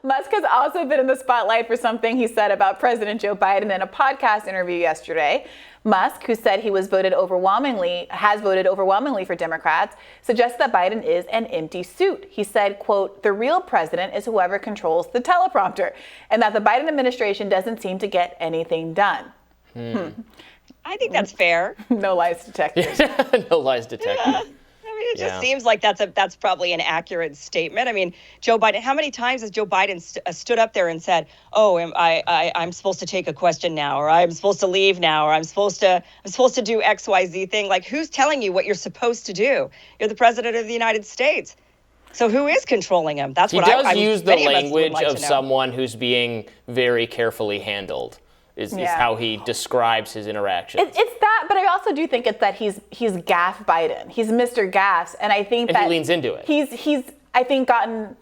Musk has also been in the spotlight for something he said about President Joe Biden in a podcast interview yesterday. Musk, who said he has voted overwhelmingly for Democrats, suggests that Biden is an empty suit. He said, quote, "The real president is whoever controls the teleprompter," and that the Biden administration doesn't seem to get anything done. I think that's fair. No lies detected. No lies detected. It just seems like that's probably an accurate statement. I mean, Joe Biden, how many times has Joe Biden stood up there and said, "Oh, I'm supposed to take a question now, or I'm supposed to leave now, or I'm supposed to do XYZ thing"? Like, who's telling you what you're supposed to do? You're the president of the United States. So who is controlling him? That's he what does use the language like of someone who's being very carefully handled. Is how he describes his interactions. It's that, but I also do think it's that he's Gaff Biden. He's Mr. Gaff, and I think that he leans into it. He's I think gotten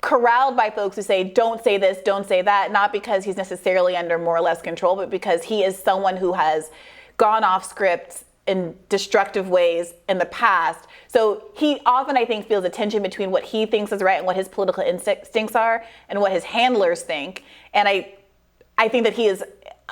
corralled by folks who say don't say this, don't say that, not because he's necessarily under more or less control, but because he is someone who has gone off script in destructive ways in the past. So he often, I think, feels a tension between what he thinks is right and what his political instincts are and what his handlers think. And I think that he is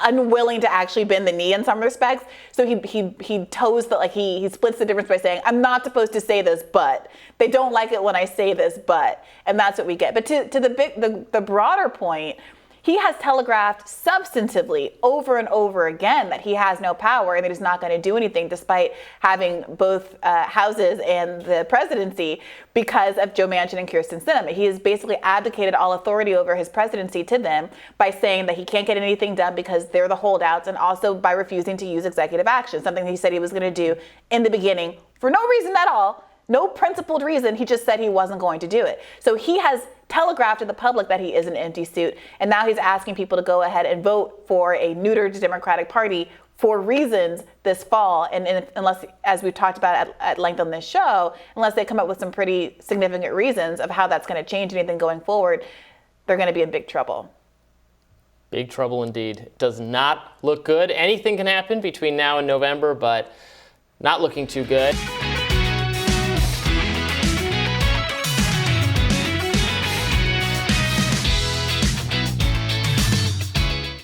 unwilling to actually bend the knee in some respects. So he toes the, like he splits the difference by saying, "I'm not supposed to say this, but they don't like it when I say this, but," and that's what we get. But to the broader point, he has telegraphed substantively over and over again that he has no power and that he's not going to do anything, despite having both houses and the presidency, because of Joe Manchin and Kyrsten Sinema. He has basically abdicated all authority over his presidency to them by saying that he can't get anything done because they're the holdouts, and also by refusing to use executive action, something that he said he was going to do in the beginning for no reason at all. No principled reason. He just said he wasn't going to do it. So he has telegraphed to the public that he is an empty suit. And now he's asking people to go ahead and vote for a neutered Democratic Party for reasons this fall. And unless, as we've talked about at length on this show, unless they come up with some pretty significant reasons of how that's going to change anything going forward, they're going to be in big trouble. Big trouble indeed. It does not look good. Anything can happen between now and November, but not looking too good.